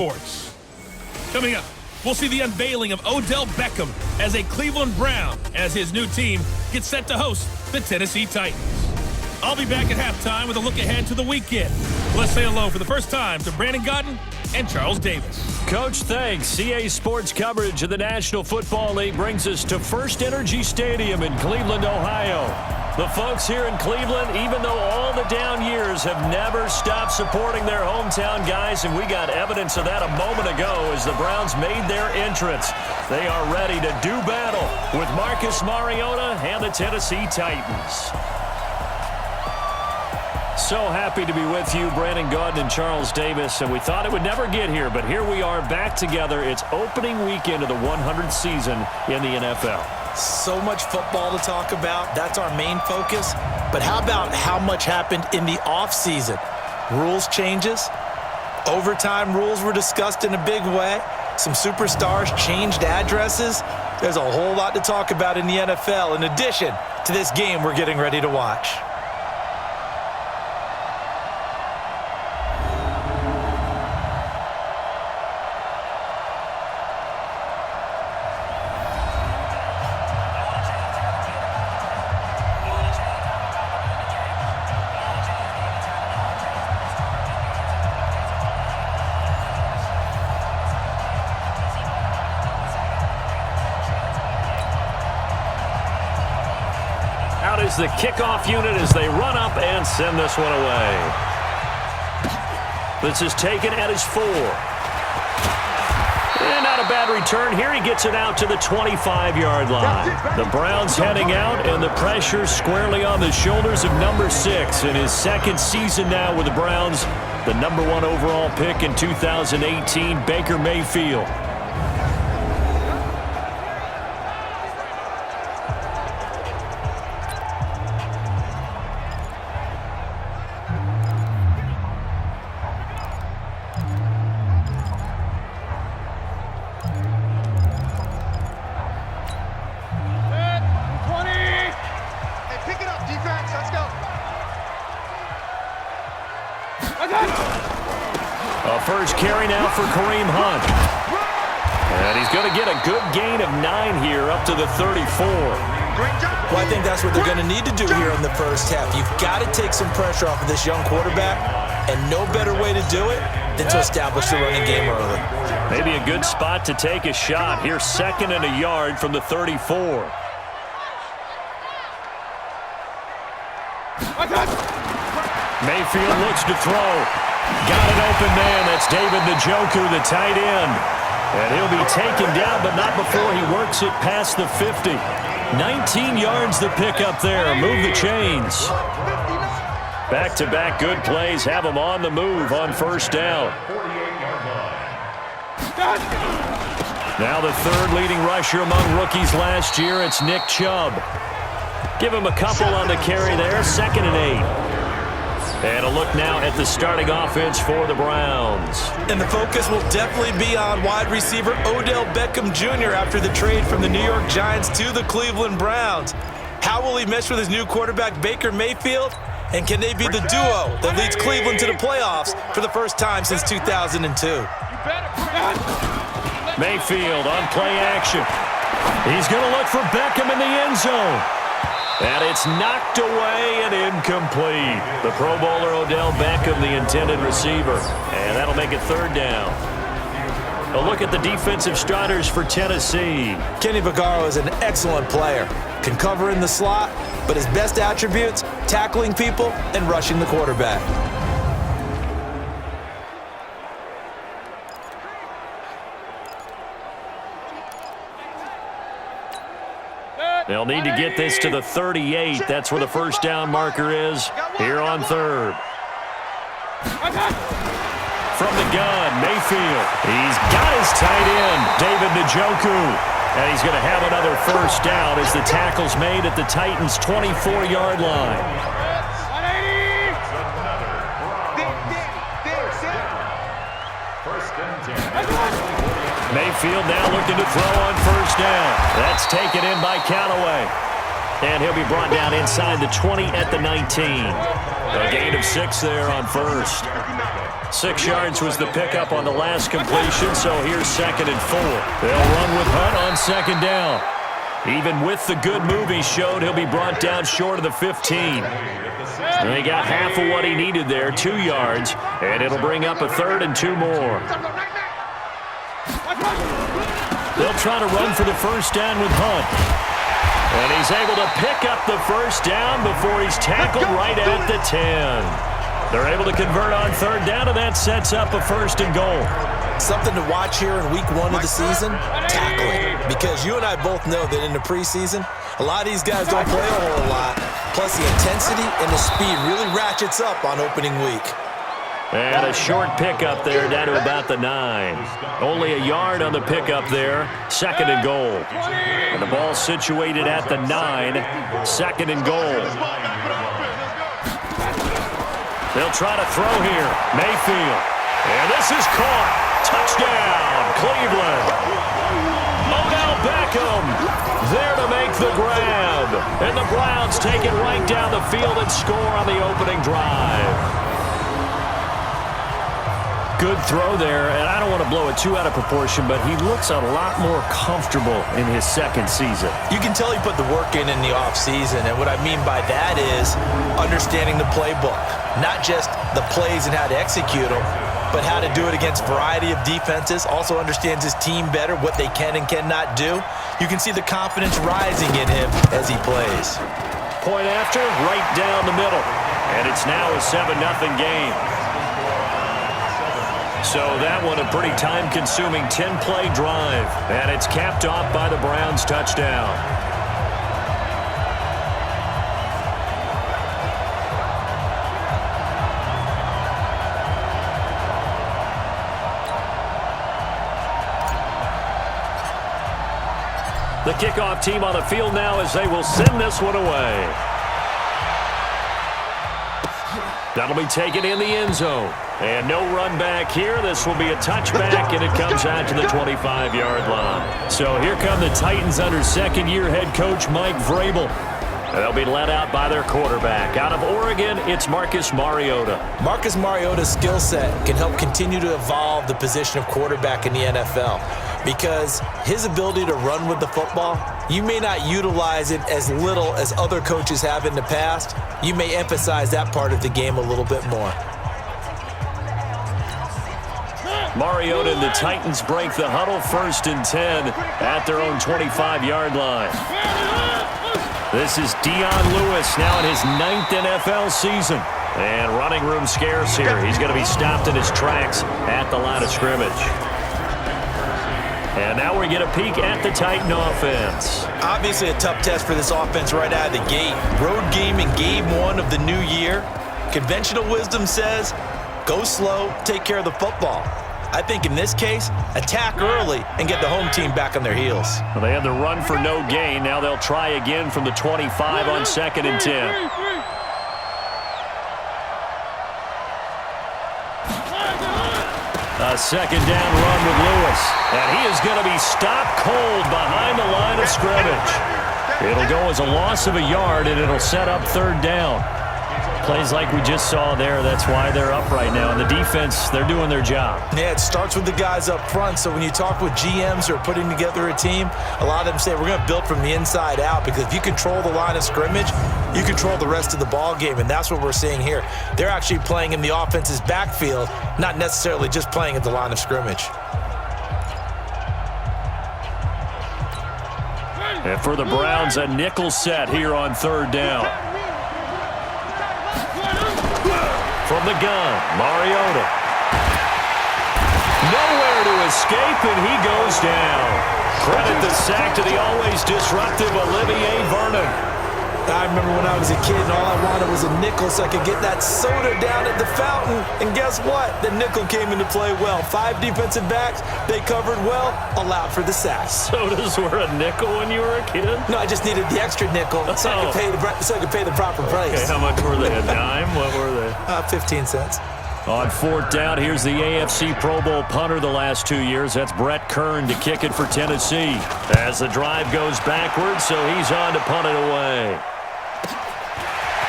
Sports. Coming up, we'll see the unveiling of Odell Beckham as a Cleveland Brown as his new team gets set to host the Tennessee Titans. I'll be back at halftime with a look ahead to the weekend. Let's say hello for the first time to Brandon Gaudin and Charles Davis. Coach, thanks. CA Sports coverage of the National Football League brings us to First Energy Stadium in Cleveland, Ohio. The folks here in Cleveland, even though all the down years, have never stopped supporting their hometown guys, and we got evidence of that a moment ago as the Browns made their entrance. They are ready to do battle with Marcus Mariota and the Tennessee Titans. So happy to be with you, Brandon Gaudin and Charles Davis, and we thought it would never get here, but here we are back together. It's opening weekend of the 100th season in the NFL. So much football to talk about. That's our main focus. But how about how much happened in the offseason? Rules changes. Overtime rules were discussed in a big way. Some superstars changed addresses. There's a whole lot to talk about in the NFL in addition to this game we're getting ready to watch. The kickoff unit as they run up and send this one away. This is taken at his 4. And not a bad return here. He gets it out to the 25-yard line. The Browns heading out, and the pressure squarely on the shoulders of number 6 in his second season now with the Browns. The number 1 overall pick in 2018, Baker Mayfield. First carry now for Kareem Hunt. And he's going to get a good gain of 9 here up to the 34. Well, I think that's what they're going to need to do here in the first half. You've got to take some pressure off of this young quarterback, and no better way to do it than to establish the running game early. Maybe a good spot to take a shot. Here's 2nd and a yard from the 34. Mayfield looks to throw. Got an open man. That's David Njoku, the tight end. And he'll be taken down, but not before he works it past the 50. 19 yards the pick up there. Move the chains. Back-to-back good plays have him on the move on first down. Now the 3rd leading rusher among rookies last year. It's Nick Chubb. Give him a couple on the carry there. 2nd and 8. And a look now at the starting offense for the Browns. And the focus will definitely be on wide receiver Odell Beckham Jr. after the trade from the New York Giants to the Cleveland Browns. How will he mesh with his new quarterback Baker Mayfield? And can they be the duo that leads Cleveland to the playoffs for the first time since 2002? Mayfield on play action. He's going to look for Beckham in the end zone. And it's knocked away and incomplete. The Pro Bowler Odell Beckham, the intended receiver. And that'll make it 3rd down. A look at the defensive starters for Tennessee. Kenny Vaccaro is an excellent player. Can cover in the slot, but his best attributes, tackling people and rushing the quarterback. They'll need to get this to the 38. That's where the first down marker is here on 3rd. From the gun, Mayfield. He's got his tight end, David Njoku. And he's going to have another first down as the tackle's made at the Titans' 24-yard line. Mayfield now looking to throw on first down. That's taken in by Callaway. And he'll be brought down inside the 20 at the 19. A gain of 6 there on first. 6 yards was the pickup on the last completion, so here's 2nd and 4. They'll run with Hunt on 2nd down. Even with the good move he showed, he'll be brought down short of the 15. And he got half of what he needed there, 2 yards, and it'll bring up a 3rd and 2 more. They'll try to run for the first down with Hunt. And he's able to pick up the first down before he's tackled right at the 10. They're able to convert on 3rd down, and that sets up a 1st and goal. Something to watch here in week 1 of the season, tackling. Because you and I both know that in the preseason, a lot of these guys don't play a whole lot. Plus the intensity and the speed really ratchets up on opening week. And a short pickup there down to about the 9. Only a yard on the pickup there. 2nd and goal. And the ball situated at the 9. 2nd and goal. They'll try to throw here. Mayfield. And this is caught. Touchdown, Cleveland. Odell Beckham there to make the grab. And the Browns take it right down the field and score on the opening drive. Good throw there, and I don't want to blow it too out of proportion, but he looks a lot more comfortable in his 2nd season. You can tell he put the work in the offseason, and what I mean by that is understanding the playbook. Not just the plays and how to execute them, but how to do it against a variety of defenses. Also understands his team better, what they can and cannot do. You can see the confidence rising in him as he plays. Point after, right down the middle. And it's now a 7-0 game. So that one a pretty time-consuming 10-play drive. And it's capped off by the Browns' touchdown. The kickoff team on the field now as they will send this one away. That'll be taken in the end zone. And no run back here. This will be a touchback, and it comes out to the 25-yard line. So here come the Titans under 2nd-year head coach Mike Vrabel. And they'll be led out by their quarterback. Out of Oregon, it's Marcus Mariota. Marcus Mariota's skill set can help continue to evolve the position of quarterback in the NFL because his ability to run with the football, you may not utilize it as little as other coaches have in the past. You may emphasize that part of the game a little bit more. Mariota and the Titans break the huddle 1st and 10 at their own 25-yard line. This is Dion Lewis now in his 9th NFL season. And running room scarce here. He's going to be stopped in his tracks at the line of scrimmage. And now we get a peek at the Titan offense. Obviously a tough test for this offense right out of the gate. Road game in game 1 of the new year. Conventional wisdom says, go slow, take care of the football. I think in this case, attack early and get the home team back on their heels. Well, they had the run for no gain. Now they'll try again from the 25 on 2nd and 10. A 2nd down run with Lewis. And he is going to be stopped cold behind the line of scrimmage. It'll go as a loss of a yard, and it'll set up 3rd down. Plays like we just saw there, that's why they're up right now. And the defense, they're doing their job. Yeah, it starts with the guys up front. So when you talk with GMs who are putting together a team, a lot of them say we're going to build from the inside out because if you control the line of scrimmage, you control the rest of the ball game, and that's what we're seeing here. They're actually playing in the offense's backfield, not necessarily just playing at the line of scrimmage. And for the Browns, a nickel set here on 3rd down. From the gun, Mariota. Nowhere to escape, and he goes down. Credit the sack to the always disruptive Olivier Vernon. I remember when I was a kid and all I wanted was a nickel so I could get that soda down at the fountain. And guess what? The nickel came into play well. 5 defensive backs, they covered well, allowed for the sack. Sodas were a nickel when you were a kid? No, I just needed the extra nickel so I could pay the proper price. Okay, how much were they? A dime? What were they? 15 cents. On 4th down, here's the AFC Pro Bowl punter the last 2 years. That's Brett Kern to kick it for Tennessee. As the drive goes backwards, so he's on to punt it away.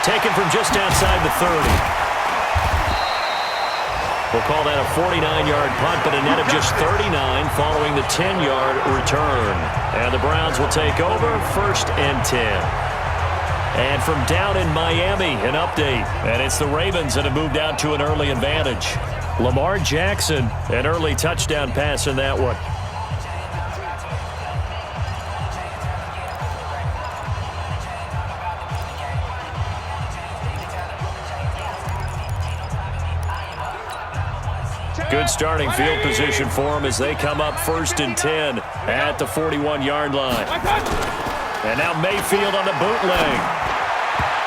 Taken from just outside the 30. We'll call that a 49-yard punt, but a net of just 39 following the 10-yard return. And the Browns will take over 1st and 10. And from down in Miami, an update. And it's the Ravens that have moved out to an early advantage. Lamar Jackson, an early touchdown pass in that one. Good starting field position for them as they come up 1st and 10 at the 41-yard line. And now Mayfield on the bootleg.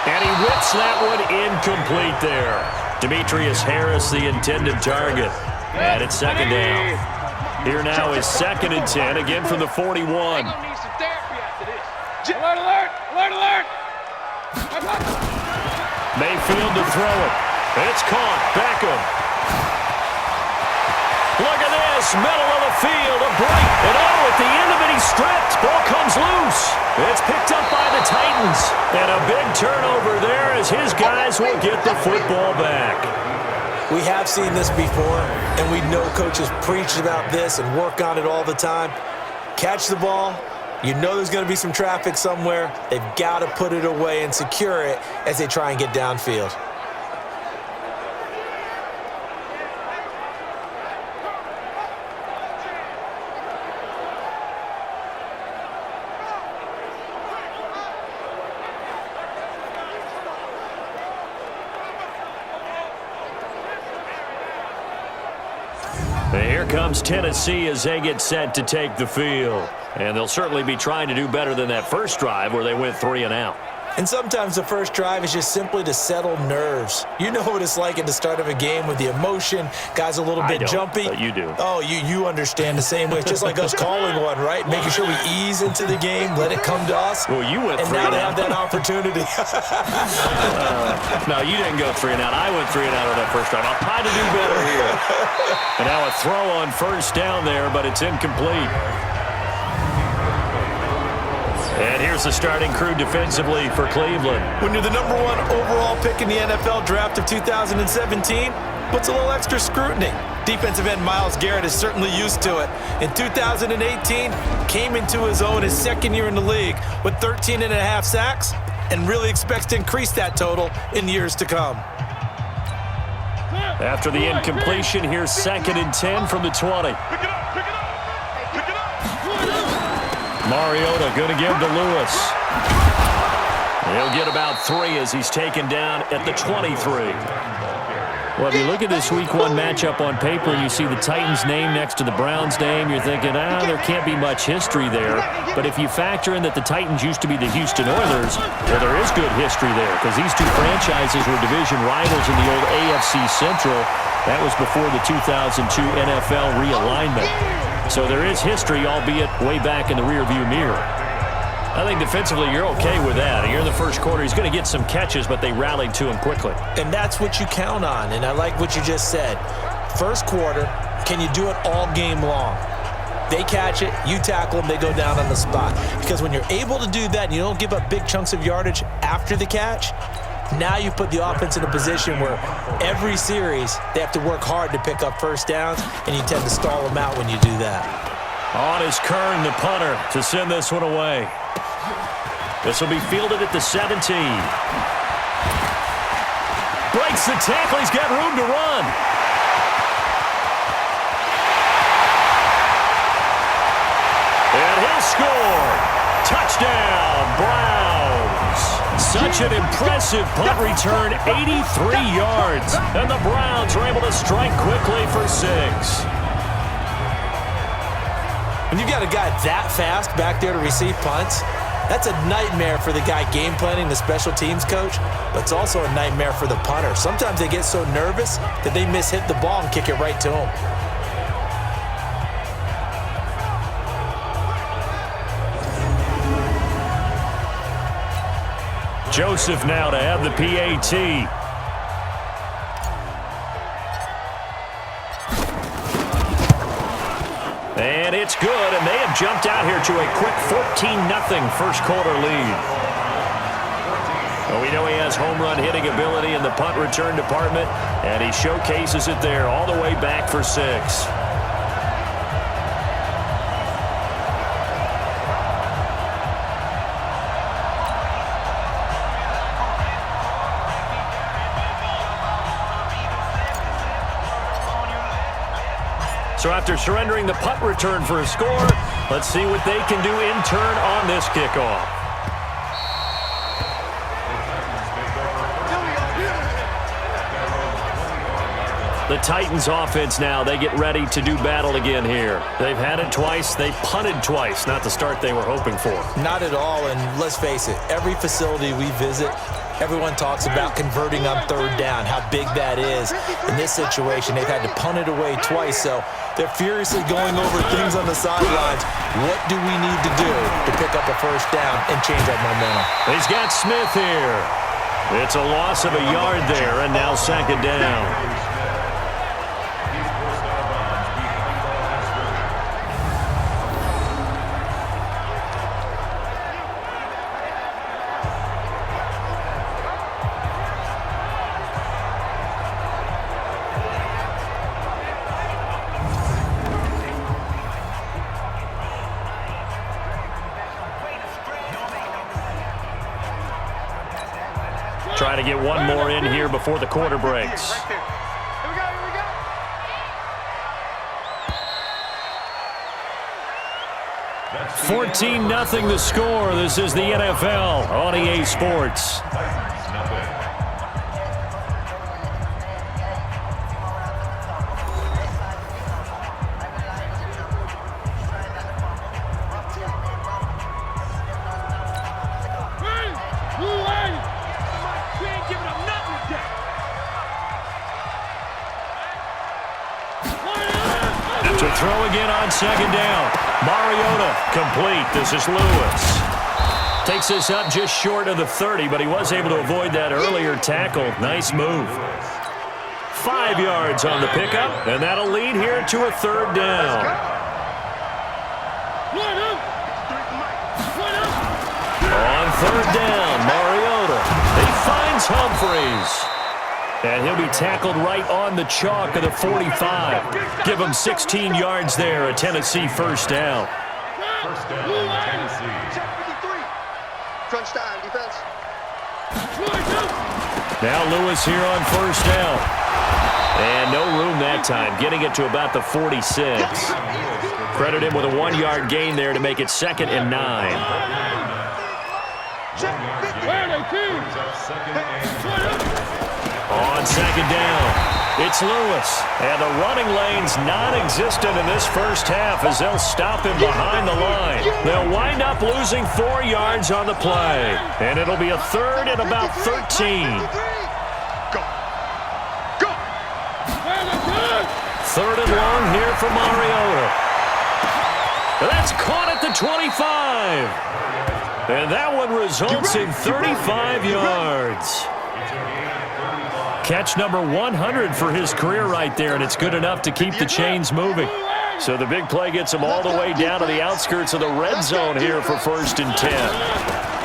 And he whips that one incomplete there. Demetrius Harris, the intended target. And it's 2nd down. Here now is 2nd and 10, again from the 41. Alert, alert, alert, alert. Mayfield to throw it. It's caught. Beckham. Look at this, middle of the field, a break, and at the end of it, he's stripped. Ball comes loose. It's picked up by the Titans, and a big turnover there as his guys will get the football back. We have seen this before, and we know coaches preach about this and work on it all the time. Catch the ball. You know there's going to be some traffic somewhere. They've got to put it away and secure it as they try and get downfield. Here comes Tennessee as they get set to take the field. And they'll certainly be trying to do better than that first drive where they went 3 and out. And sometimes the first drive is just simply to settle nerves. You know what it's like at the start of a game with the emotion. Guys a little bit jumpy. But you do. Oh, you understand the same way. It's just like us calling one, right? Making sure we ease into the game, let it come to us. Well, you went 3 and out. And now they have that opportunity. No, you didn't go 3 and out. I went 3 and out on that first drive. I'll try to do better here. And now a throw on 1st down there, but it's incomplete. And here's the starting crew defensively for Cleveland. When you're the #1 overall pick in the NFL draft of 2017, puts a little extra scrutiny. Defensive end Myles Garrett is certainly used to it. In 2018, came into his own his 2nd year in the league with 13.5 sacks and really expects to increase that total in years to come. After the incompletion, here's 2nd and 10 from the 20. Mariota going to give to Lewis. He'll get about 3 as he's taken down at the 23. Well, if you look at this Week 1 matchup on paper and you see the Titans' name next to the Browns' name, you're thinking, there can't be much history there. But if you factor in that the Titans used to be the Houston Oilers, well, there is good history there because these two franchises were division rivals in the old AFC Central. That was before the 2002 NFL realignment. So there is history, albeit way back in the rearview mirror. I think defensively you're okay with that. You're in the first quarter. He's going to get some catches, but they rallied to him quickly. And that's what you count on, and I like what you just said. First quarter, can you do it all game long? They catch it, you tackle them, they go down on the spot. Because when you're able to do that and you don't give up big chunks of yardage after the catch, now you put the offense in a position where every series they have to work hard to pick up first downs, and you tend to stall them out when you do that. On is Kern, the punter, to send this one away. This will be fielded at the 17. Breaks the tackle. He's got room to run. And he'll score. Touchdown, Browns. Such an impressive punt return, 83 yards. And the Browns are able to strike quickly for 6. When you've got a guy that fast back there to receive punts, that's a nightmare for the guy game planning, the special teams coach, but it's also a nightmare for the punter. Sometimes they get so nervous that they hit the ball and kick it right to him. Joseph now to have the PAT. And it's good, and they have jumped out here to a quick 14-0 first quarter lead. Well, we know he has home run hitting ability in the punt return department, and he showcases it there all the way back for 6. So after surrendering the punt return for a score, let's see what they can do in turn on this kickoff. The Titans offense now, they get ready to do battle again here. They've had it twice. They punted twice. Not the start they were hoping for. Not at all, and let's face it, every facility we visit, everyone talks about converting on third down, how big that is. In this situation, they've had to punt it away twice, so they're furiously going over things on the sidelines. What do we need to do to pick up a first down and change our momentum? He's got Smith here. It's a loss of a yard there, and now second down. Try to get one more in here before the quarter breaks. 14-0 the score. This is the NFL on EA Sports. To throw again on second down. Mariota complete. This is Lewis. Takes this up just short of the 30, but he was able to avoid that earlier tackle. Nice move. 5 yards on the pickup, and that'll lead here to a third down. On third down, Mariota. He finds Humphries. And he'll be tackled right on the chalk of the 45. Give him 16 yards there, a Tennessee first down. First down, Tennessee. Crunch time, defense. Now Lewis here on first down. And no room that time, getting it to about the 46. Credit him with a 1-yard gain there to make it 2nd and 9. On second down, it's Lewis. And the running lane's non-existent in this first half as they'll stop him behind the line. They'll wind up losing 4 yards on the play. And it'll be a third and about 13. Third and long here for Mariota. That's caught at the 25. And that one results in 35 yards. Catch number 100 for his career right there, and it's good enough to keep the chains moving. So the big play gets him all the way down to the outskirts of the red zone here for 1st and 10.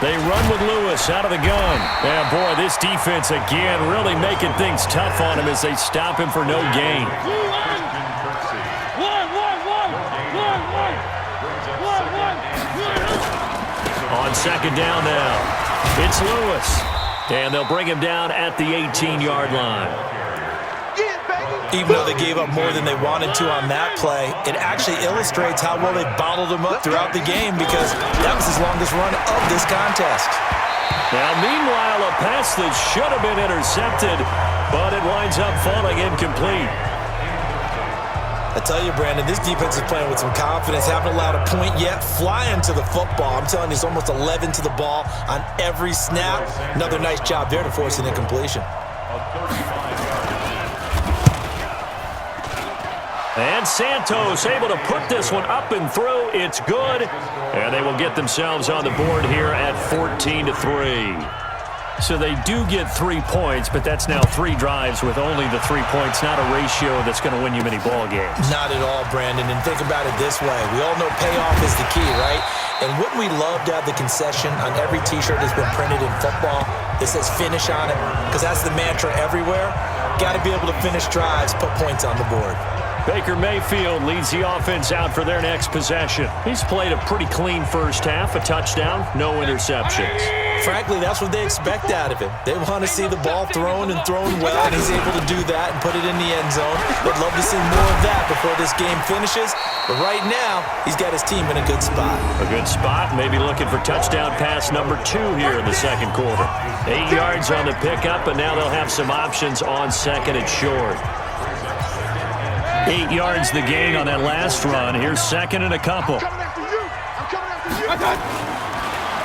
They run with Lewis out of the gun. And boy, this defense again really making things tough on him as they stop him for no gain. On second down now, it's Lewis. And they'll bring him down at the 18-yard line. Even though they gave up more than they wanted to on that play, it actually illustrates how well they bottled him up throughout the game because that was his longest run of this contest. Now, meanwhile, a pass that should have been intercepted, but it winds up falling incomplete. I tell you, Brandon, this defense is playing with some confidence. Haven't allowed a point yet. Flying to the football. I'm telling you, it's almost 11 to the ball on every snap. Another nice job there to force an incompletion. And Santos able to put this one up and through. It's good. And they will get themselves on the board here at 14-3. So they do get 3 points, but that's now 3 drives with only the 3 points, not a ratio that's going to win you many ball games. Not at all, Brandon. And think about it this way. We all know payoff is the key, right? And wouldn't we love to have the concession on every T-shirt that's been printed in football that says finish on it? Because that's the mantra everywhere. Got to be able to finish drives, put points on the board. Baker Mayfield leads the offense out for their next possession. He's played a pretty clean first half, a touchdown, no interceptions. Frankly, that's what they expect out of him. They want to see the ball thrown and thrown well, and he's able to do that and put it in the end zone. They'd love to see more of that before this game finishes. But right now, he's got his team in a good spot. A good spot, maybe looking for touchdown pass number 2 here in the second quarter. 8 yards on the pickup, and now they'll have some options on second and short. 8 yards the gain on that last run. Here's second and a couple.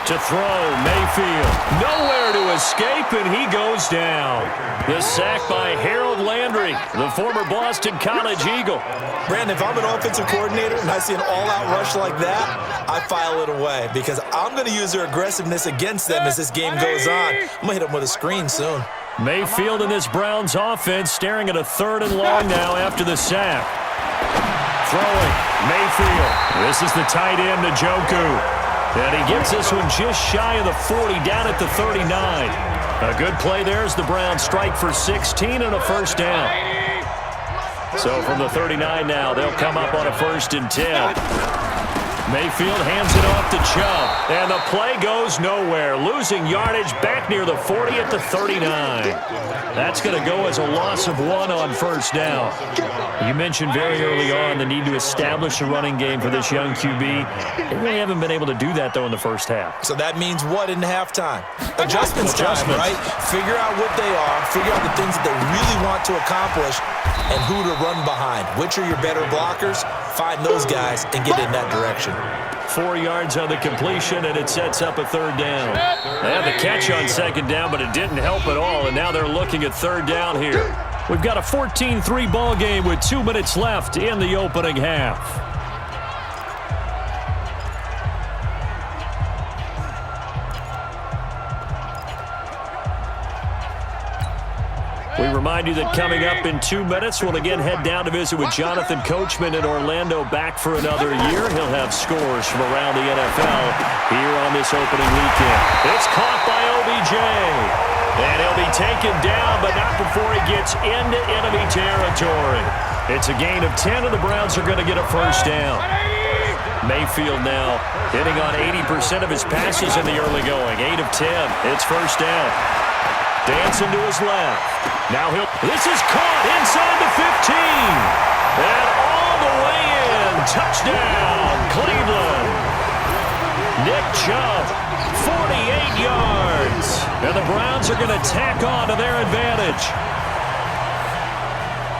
To throw, Mayfield. Nowhere to escape, and he goes down. The sack by Harold Landry, the former Boston College Eagle. Brandon, if I'm an offensive coordinator and I see an all-out rush like that, I file it away because I'm going to use their aggressiveness against them as this game goes on. I'm going to hit them with a screen soon. Mayfield in this Browns offense staring at a 3rd and long now after the sack. Throwing, Mayfield. This is the tight end, Njoku. And he gets this one just shy of the 40, down at the 39. A good play there as the Browns strike for 16 and a first down. So from the 39 now, they'll come up on a 1st and 10. Mayfield hands it off to Chubb, and the play goes nowhere. Losing yardage back near the 40 at the 39. That's going to go as a loss of 1 on first down. You mentioned very early on the need to establish a running game for this young QB. They really haven't been able to do that, though, in the first half. So that means what in halftime? Adjustments time, right? Figure out what they are, figure out the things that they really want to accomplish, and who to run behind. Which are your better blockers? Find those guys and get in that direction. 4 yards on the completion, and it sets up a 3rd down. They had the catch on 2nd down, but it didn't help at all, and now they're looking at 3rd down here. We've got a 14-3 ball game with 2 minutes left in the opening half. We remind you that coming up in 2 minutes, we'll again head down to visit with Jonathan Coachman in Orlando, back for another year. He'll have scores from around the NFL here on this opening weekend. It's caught by OBJ. And he'll be taken down, but not before he gets into enemy territory. It's a gain of 10, and the Browns are going to get a first down. Mayfield now hitting on 80% of his passes in the early going. 8 of 10. It's first down. Dancing to his left. Now this is caught inside the 15. And all the way in. Touchdown, Cleveland. Nick Chubb, 48 yards. And the Browns are going to tack on to their advantage.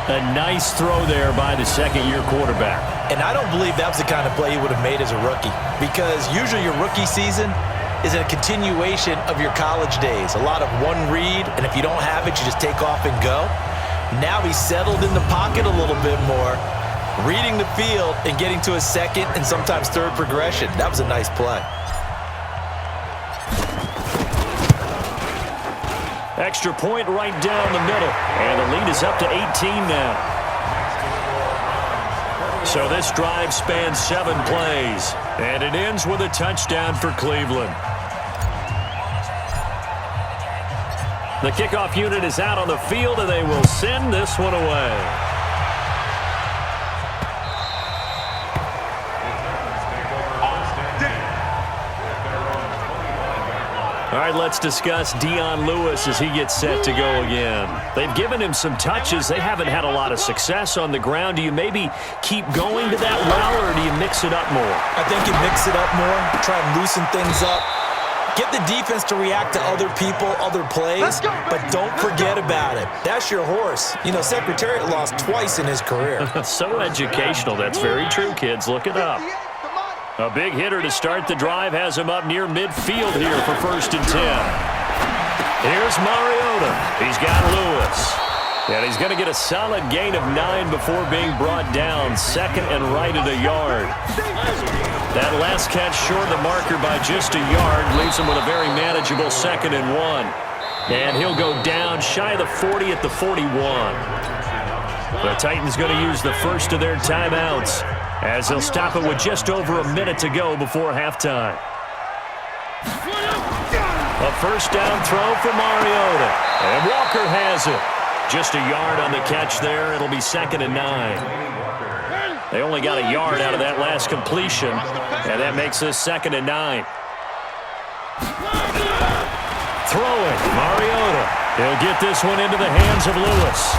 A nice throw there by the second-year quarterback. And I don't believe that was the kind of play he would have made as a rookie. Because usually your rookie season is a continuation of your college days. A lot of one read, and if you don't have it, you just take off and go. Now he's settled in the pocket a little bit more, reading the field and getting to a second and sometimes third progression. That was a nice play. Extra point right down the middle, and the lead is up to 18 now. So this drive spans 7 plays, and it ends with a touchdown for Cleveland. The kickoff unit is out on the field, and they will send this one away. All right, let's discuss Dion Lewis as he gets set to go again. They've given him some touches. They haven't had a lot of success on the ground. Do you maybe keep going to that well, or do you mix it up more? I think you mix it up more, try and loosen things up. Get the defense to react to other people, other plays, but don't forget about it. That's your horse. You know, Secretariat lost twice in his career. So educational. That's very true, kids. Look it up. A big hitter to start the drive has him up near midfield here for 1st and 10. Here's Mariota. He's got Lewis. And he's going to get a solid gain of 9 before being brought down. 2nd and right at a yard. That last catch short of the marker by just a yard leaves him with a very manageable 2nd and 1. And he'll go down shy of the 40 at the 41. The Titans going to use the first of their timeouts as they'll stop it with just over a minute to go before halftime. A first down throw for Mariota. And Walker has it. Just a yard on the catch there. It'll be 2nd and 9. They only got a yard out of that last completion, and that makes this 2nd and 9. Throwing, Mariota. He'll get this one into the hands of Lewis.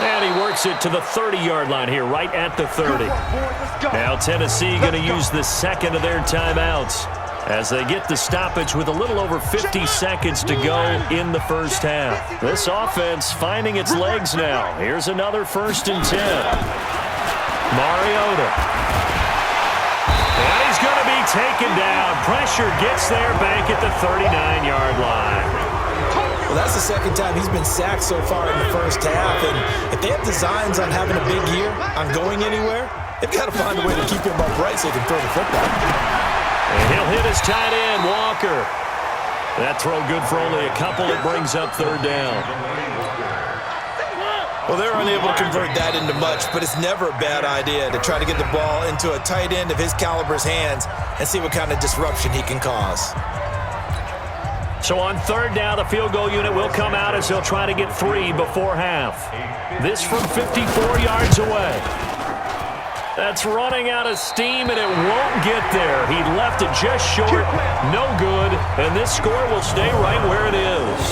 And he works it to the 30-yard line here, right at the 30. Now Tennessee going to use the second of their timeouts as they get the stoppage with a little over 50 seconds to go in the first half. This offense finding its legs now. Here's another 1st and 10. Mariota. And he's going to be taken down. Pressure gets there back at the 39-yard line. Well, that's the second time he's been sacked so far in the first half. And if they have designs on having a big year, on going anywhere, they've got to find a way to keep him upright so they can throw the football. And he'll hit his tight end, Walker. That throw good for only a couple. It brings up 3rd down. Well, they're unable to convert that into much, but it's never a bad idea to try to get the ball into a tight end of his caliber's hands and see what kind of disruption he can cause. So on 3rd down, the field goal unit will come out as they'll try to get 3 before half. This from 54 yards away. That's running out of steam, and it won't get there. He left it just short, no good, and this score will stay right where it is.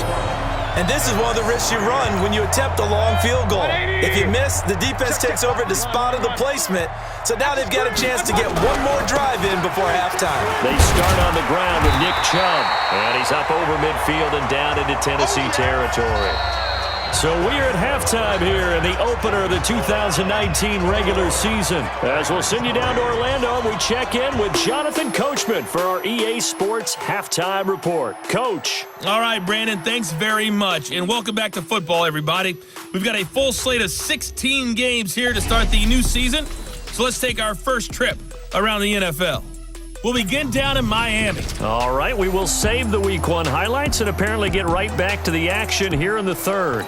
And this is one of the risks you run when you attempt a long field goal. If you miss, the defense takes over the spot of the placement. So now they've got a chance to get one more drive in before halftime. They start on the ground with Nick Chubb. And he's up over midfield and down into Tennessee territory. So we're at halftime here in the opener of the 2019 regular season. As we'll send you down to Orlando, and we check in with Jonathan Coachman for our EA Sports Halftime Report. Coach. All right, Brandon, thanks very much. And welcome back to football, everybody. We've got a full slate of 16 games here to start the new season. So let's take our first trip around the NFL. We'll begin down in Miami. All right, we will save the Week 1 highlights and apparently get right back to the action here in the 3rd.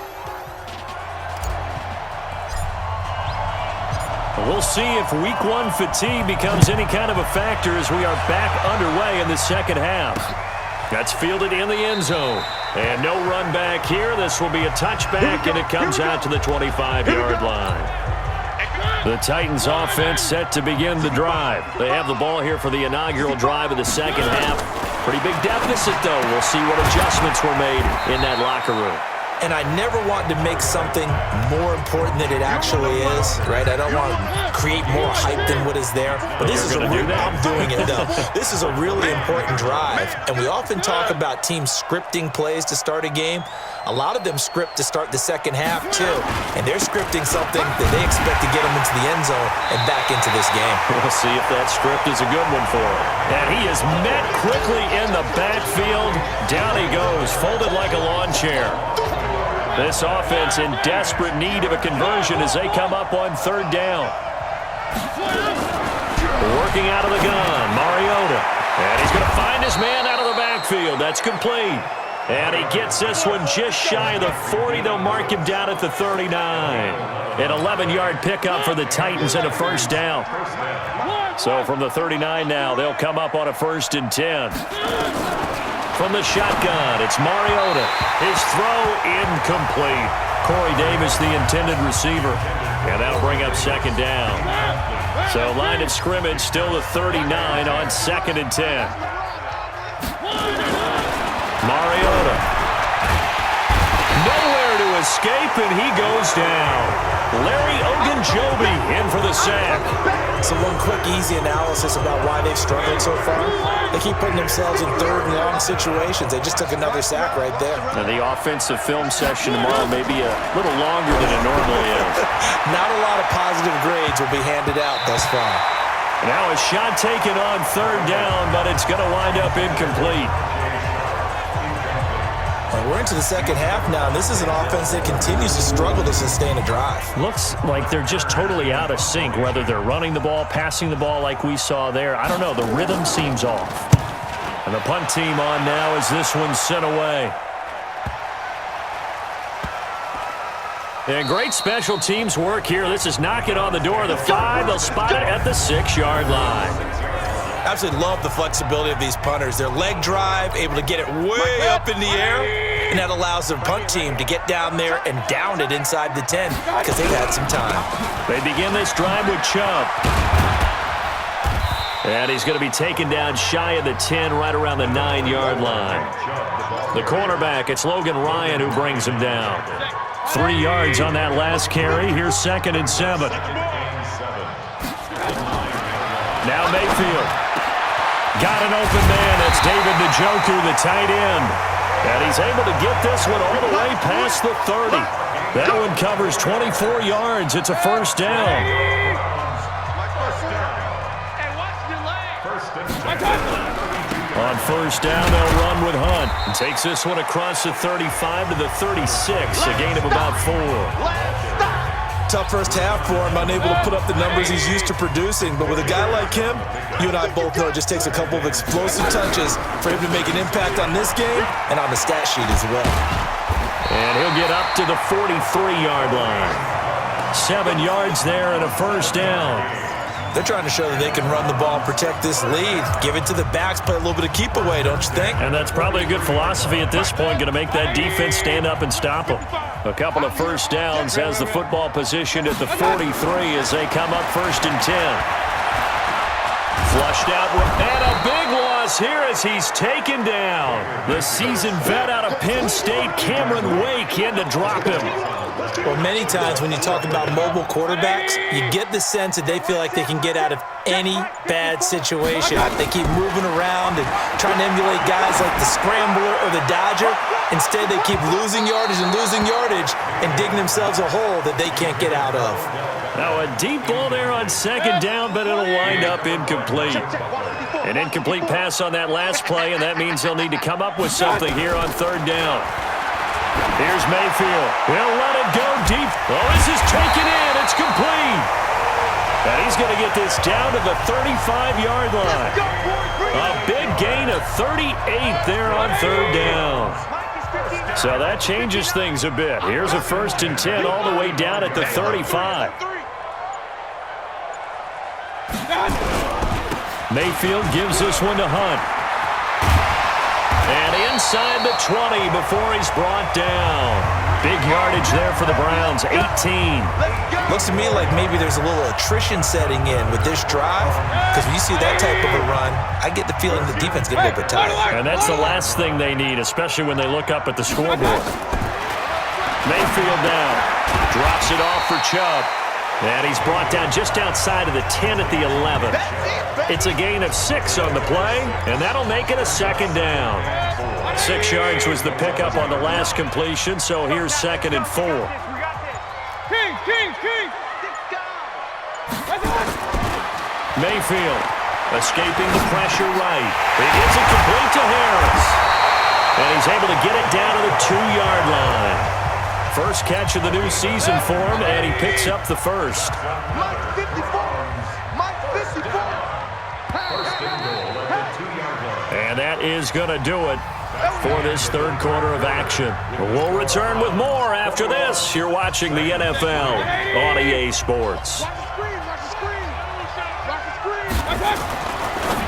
We'll see if Week 1 fatigue becomes any kind of a factor as we are back underway in the second half. That's fielded in the end zone. And no run back here. This will be a touchback, and it comes out to the 25-yard line. The Titans offense set to begin the drive. They have the ball here for the inaugural drive of the second half. Pretty big deficit, though. We'll see what adjustments were made in that locker room. And I never want to make something more important than it actually is, right? I don't want to create more hype than what is there. But this is I'm doing it, though. This is a really important drive. And we often talk about teams scripting plays to start a game. A lot of them script to start the second half, too. And they're scripting something that they expect to get them into the end zone and back into this game. We'll see if that script is a good one for him. And he is met quickly in the backfield. Down he goes, folded like a lawn chair. This offense in desperate need of a conversion as they come up on 3rd down. Working out of the gun, Mariota. And he's going to find his man out of the backfield. That's complete. And he gets this one just shy of the 40. They'll mark him down at the 39. An 11-yard pickup for the Titans and a first down. So from the 39 now, they'll come up on a 1st and 10. From the shotgun, it's Mariota. His throw incomplete. Corey Davis, the intended receiver. And that'll bring up 2nd down. So line of scrimmage still the 39 on 2nd and 10. Mariota. Nowhere to escape, and he goes down. Larry Ogunjobi in for the sack. So one quick, easy analysis about why they've struggled so far. They keep putting themselves in 3rd and long situations. They just took another sack right there. Now the offensive film session tomorrow may be a little longer than it normally is. Not a lot of positive grades will be handed out thus far. Now a shot taken on 3rd down, but it's going to wind up incomplete. Well, we're into the second half now, and this is an offense that continues to struggle to sustain a drive. Looks like they're just totally out of sync, whether they're running the ball, passing the ball like we saw there. I don't know. The rhythm seems off. And the punt team on now as this one's sent away. And great special teams work here. This is knocking on the door of the 5. They'll spot it at the 6-yard line. Absolutely love the flexibility of these punters. Their leg drive, able to get it way up in the air, and that allows their punt team to get down there and down it inside the 10 because they've had some time. They begin this drive with Chubb. And he's going to be taken down shy of the 10, right around the 9-yard line. The cornerback, it's Logan Ryan who brings him down. 3 yards on that last carry. Here's 2nd and 7. Now Mayfield. Got an open man. That's David Njoku, the tight end. And he's able to get this one all the way past the 30. That one covers 24 yards. It's a first down. On first down, they'll run with Hunt. And takes this one across the 35 to the 36, a gain of about 4. Tough first half for him, unable to put up the numbers he's used to producing. But with a guy like him, you and I both know it just takes a couple of explosive touches for him to make an impact on this game and on the stat sheet as well. And he'll get up to the 43-yard line. 7 yards there and a first down. They're trying to show that they can run the ball and protect this lead. Give it to the backs, play a little bit of keep away, don't you think? And that's probably a good philosophy at this point, going to make that defense stand up and stop them. A couple of first downs has the football positioned at the 43 as they come up 1st and 10. Flushed out, and a big loss here as he's taken down. The seasoned vet out of Penn State, Cameron Wake, in to drop him. Well, many times when you talk about mobile quarterbacks, you get the sense that they feel like they can get out of any bad situation. They keep moving around and trying to emulate guys like the Scrambler or the Dodger. Instead, they keep losing yardage and digging themselves a hole that they can't get out of. Now a deep ball there on 2nd down, but it'll wind up incomplete. An incomplete pass on that last play, and that means they'll need to come up with something here on 3rd down. Here's Mayfield. He'll let it go deep. Oh, this is taken in. It's complete. And he's going to get this down to the 35-yard line. A big gain of 38 there on 3rd down. So that changes things a bit. Here's a 1st and 10 all the way down at the 35. Mayfield gives this one to Hunt. And inside the 20 before he's brought down. Big yardage there for the Browns, 18. Looks to me like maybe there's a little attrition setting in with this drive, because when you see that type of a run, I get the feeling the defense gets a little bit tired. And that's the last thing they need, especially when they look up at the scoreboard. Mayfield down. Drops it off for Chubb. And he's brought down just outside of the 10 at the 11. It's a gain of 6 on the play, and that'll make it a 2nd down. 6 yards was the pickup on the last completion, so here's 2nd and 4. Mayfield escaping the pressure right. He gets it complete to Harris. And he's able to get it down to the 2-yard line. First catch of the new season for him, and he picks up the first. And that is going to do it for this 3rd quarter of action. We'll return with more after this. You're watching the NFL on EA Sports.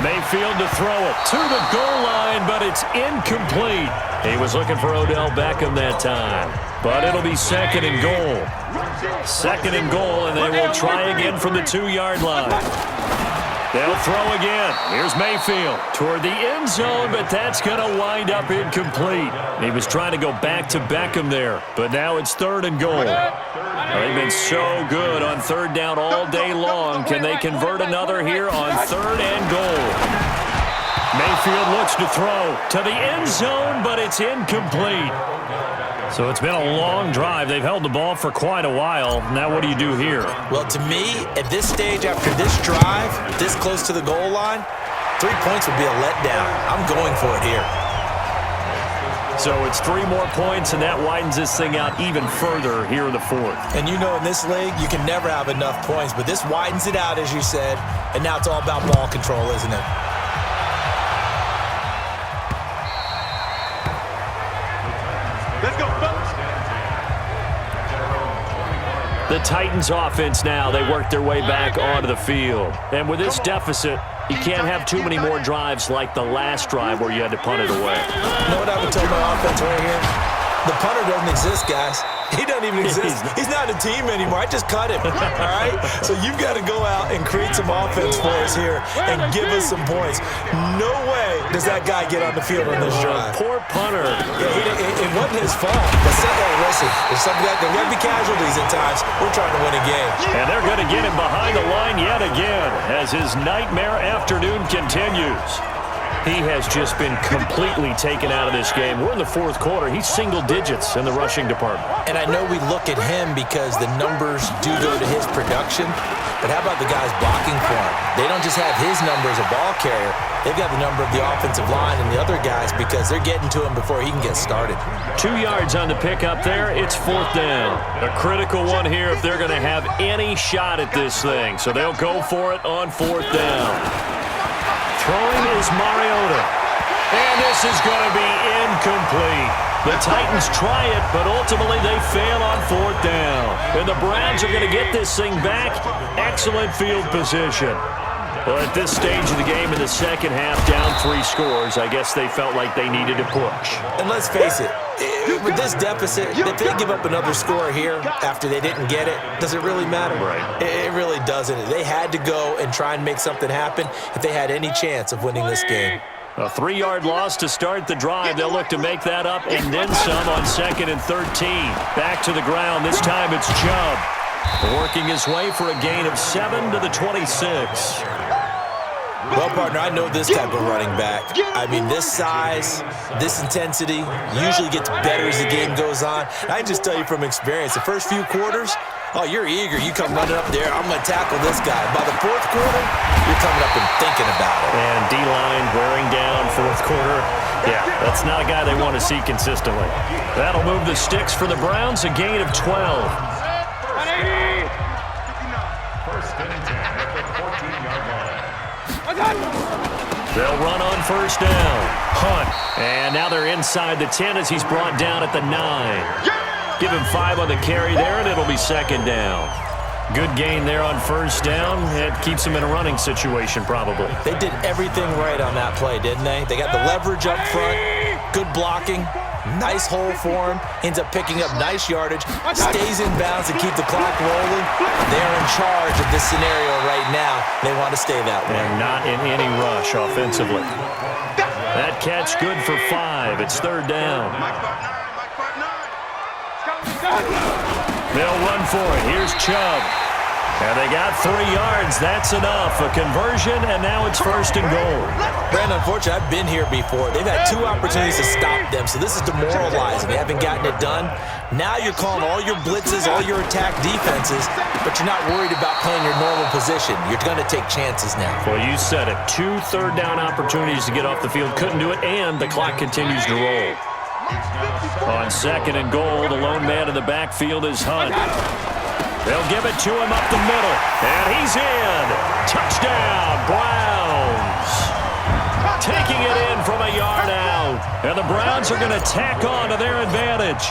Mayfield to throw it to the goal line, but it's incomplete. He was looking for Odell Beckham that time, but it'll be 2nd and goal. 2nd and goal, and they will try again from the 2-yard line. They'll throw again. Here's Mayfield toward the end zone, but that's going to wind up incomplete. He was trying to go back to Beckham there, but now it's 3rd and goal. They've been so good on 3rd down all day long. Can they convert another here on 3rd and goal? Mayfield looks to throw to the end zone, but it's incomplete. So it's been a long drive. They've held the ball for quite a while. Now what do you do here? Well, to me, at this stage, after this drive, this close to the goal line, 3 points would be a letdown. I'm going for it here. So it's 3 more points, and that widens this thing out even further here in the 4th. And you know in this league, you can never have enough points, but this widens it out, as you said, and now it's all about ball control, isn't it? Let's go, fellas. The Titans offense now, they work their way back onto the field. And with this deficit, you can't have too many more drives like the last drive where you had to punt it away. You know what I would tell my offense right here? The punter doesn't exist, guys. He doesn't even exist. He's not a team anymore. I just cut him, all right? So you've got to go out and create some offense for us here and give us some points. No way does that guy get on the field on this drive. Poor punter. Yeah, it wasn't his fault. But listen, there's there will be casualties at times. We're trying to win a game. And they're going to get him behind the line yet again as his nightmare afternoon continues. He has just been completely taken out of this game. We're in the fourth quarter. He's single digits in the rushing department. And I know we look at him because the numbers do go to his production, but how about the guys blocking for him? They don't just have his number as a ball carrier. They've got the number of the offensive line and the other guys because they're getting to him before he can get started. 2 yards on the pickup there. It's fourth down. A critical one here if they're going to have any shot at this thing. So they'll go for it on fourth down. Throwing is Mariota. And this is going to be incomplete. The Titans try it, but ultimately they fail on fourth down. And the Browns are going to get this thing back. Excellent field position. Well, at this stage of the game in the second half, down 3 scores, I guess they felt like they needed to push. And let's face it, with this deficit, if they give up another score here after they didn't get it, does it really matter? Right. It really doesn't. They had to go and try and make something happen if they had any chance of winning this game. A 3-yard loss to start the drive. They'll look to make that up and then some on 2nd and 13. Back to the ground. This time it's Chubb. Working his way for a gain of 7 to the 26. Well, partner, I know this type of running back. I mean, this size, this intensity usually gets better as the game goes on. I can just tell you from experience, the first few quarters, oh, you're eager. You come running up there, I'm going to tackle this guy. By the fourth quarter, you're coming up and thinking about it. And D-line wearing down fourth quarter. Yeah, that's not a guy they want to see consistently. That'll move the sticks for the Browns, a gain of 12. First and 10 at the 14-yard line. They'll run on first down. Hunt. And now they're inside the 10 as he's brought down at the 9. Give him 5 on the carry there, and it'll be second down. Good gain there on first down. It keeps him in a running situation, probably. They did everything right on that play, didn't they? They got the leverage up front, good blocking, nice hole for him, ends up picking up nice yardage, stays in bounds to keep the clock rolling. They're in charge of this scenario right now. They want to stay that way. And not in any rush offensively. That catch good for 5. It's third down. They'll run for it. Here's Chubb. And they got 3 yards. That's enough. A conversion, and now it's first and goal. Brandon, unfortunately, I've been here before. They've had 2 opportunities to stop them, so this is demoralizing. They haven't gotten it done. Now you're calling all your blitzes, all your attack defenses, but you're not worried about playing your normal position. You're going to take chances now. Well, you said it. 2 third-down opportunities to get off the field. Couldn't do it, and the clock continues to roll. On second and goal, the lone man in the backfield is Hunt. They'll give it to him up the middle, and he's in. Touchdown, Browns. Taking it in from a yard out, and the Browns are going to tack on to their advantage.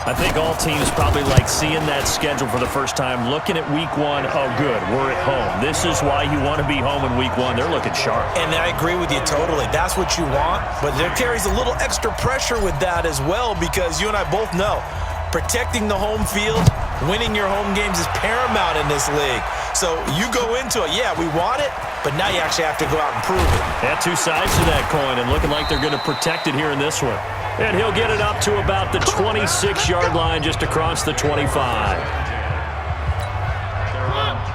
I think all teams probably like seeing that schedule for the first time, looking at week 1. Oh, good, we're at home. This is why you want to be home in week 1. They're looking sharp. And I agree with you totally. That's what you want, but there carries a little extra pressure with that as well because you and I both know protecting the home field, winning your home games is paramount in this league. So you go into it, yeah, we want it, but now you actually have to go out and prove it. Yeah, 2 sides to that coin, and looking like they're going to protect it here in this one. And he'll get it up to about the 26-yard line just across the 25.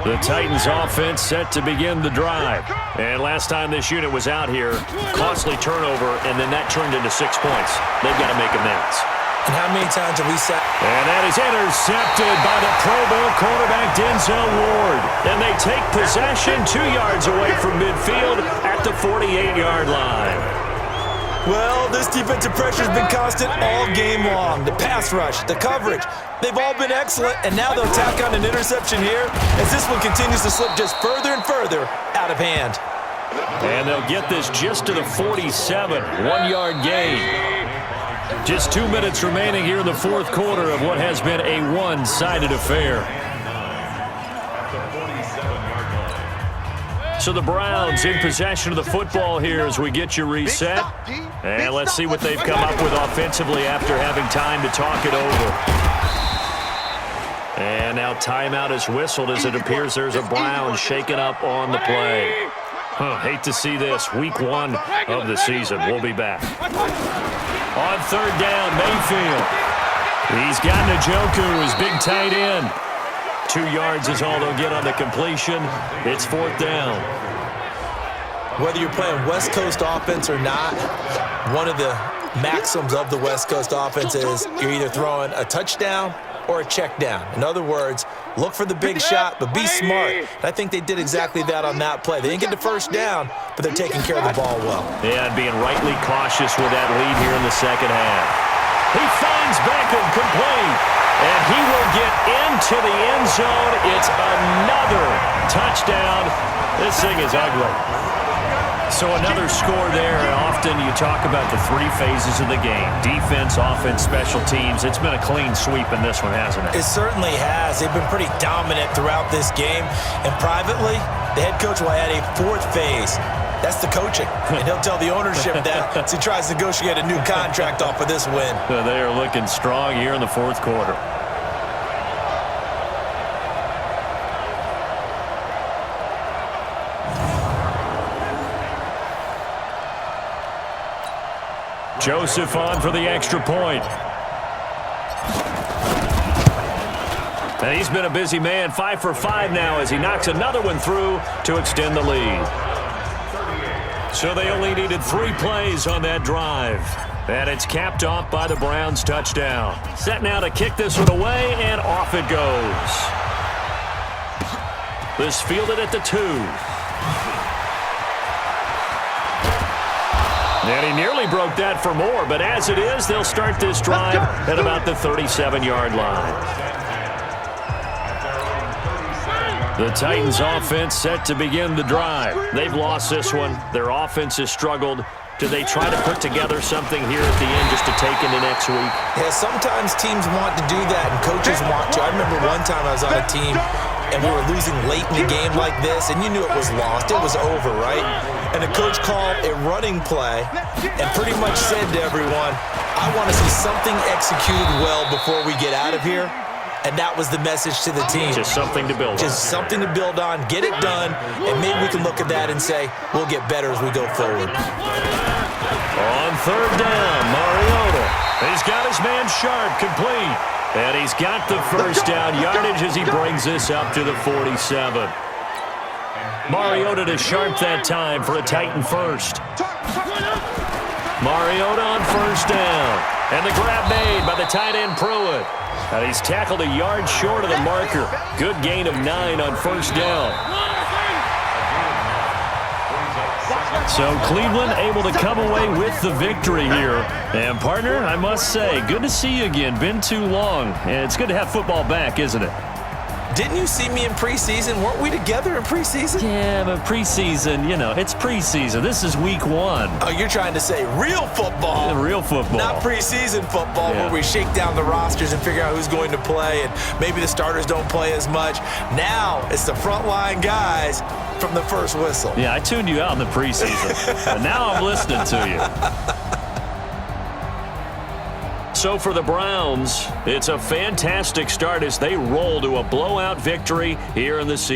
The Titans offense set to begin the drive. And last time this unit was out here, costly turnover, and then that turned into 6 points. They've got to make amends. And how many times have we said? And that is intercepted by the Pro Bowl quarterback Denzel Ward. And they take possession 2 yards away from midfield at the 48-yard line. Well, this defensive pressure has been constant all game long. The pass rush, the coverage, they've all been excellent, and now they'll tack on an interception here as this one continues to slip just further and further out of hand. And they'll get this just to the 47, 1-yard gain. Just 2 minutes remaining here in the fourth quarter of what has been a one-sided affair. So the Browns in possession of the football here as we get you reset. And let's see what they've come up with offensively after having time to talk it over. And now timeout is whistled as it appears there's a Brown shaken up on the play. Hate to see this. Week 1 of the season. We'll be back. On third down, Mayfield. He's got Njoku, his big tight end. 2 yards is all they'll get on the completion. It's fourth down. Whether you're playing West Coast offense or not, one of the maxims of the West Coast offense is you're either throwing a touchdown or a check down. In other words, look for the big shot, but be smart. And I think they did exactly that on that play. They didn't get the first down, but they're taking care of the ball well. Yeah, and being rightly cautious with that lead here in the second half. He finds Beckham complete, and he will get into the end zone. It's another touchdown. This thing is ugly. So another score there, and often you talk about the 3 phases of the game. Defense, offense, special teams. It's been a clean sweep in this one, hasn't it? It certainly has. They've been pretty dominant throughout this game. And privately, the head coach will add a 4th phase. That's the coaching. And he'll tell the ownership that as he tries to negotiate a new contract off of this win. They are looking strong here in the fourth quarter. Joseph on for the extra point. And he's been a busy man, 5 for 5 now as he knocks another one through to extend the lead. So they only needed 3 plays on that drive. And it's capped off by the Browns' touchdown. Set now to kick this one away, and off it goes. This fielded at the 2. And he nearly broke that for more, but as it is, they'll start this drive at about the 37-yard line. The Titans' offense set to begin the drive. They've lost this one. Their offense has struggled. Do they try to put together something here at the end just to take into next week? Yeah, sometimes teams want to do that and coaches want to. I remember one time I was on a team and we were losing late in the game like this, and you knew it was lost. It was over, right? And the coach called a running play and pretty much said to everyone, I want to see something executed well before we get out of here. And that was the message to the team. Just something to build on. Just something to build on, get it done, and maybe we can look at that and say, we'll get better as we go forward. On third down, Mariota. He's got his man Sharp complete. And he's got the first down yardage as he brings this up to the 47. Mariota to Sharp that time for a Titan first. Mariota on first down. And the grab made by the tight end Pruitt. And he's tackled a yard short of the marker. Good gain of 9 on first down. So Cleveland able to come away with the victory here. And partner, I must say, good to see you again. Been too long. And it's good to have football back, isn't it? Didn't you see me in preseason? Weren't we together in preseason? Yeah, but preseason, you know, it's preseason. This is week 1. Oh, you're trying to say real football. Yeah, real football. Not preseason football where we shake down the rosters and figure out who's going to play, and maybe the starters don't play as much. Now it's the frontline guys from the first whistle. Yeah, I tuned you out in the preseason. And now I'm listening to you. So for the Browns, it's a fantastic start as they roll to a blowout victory here in the season.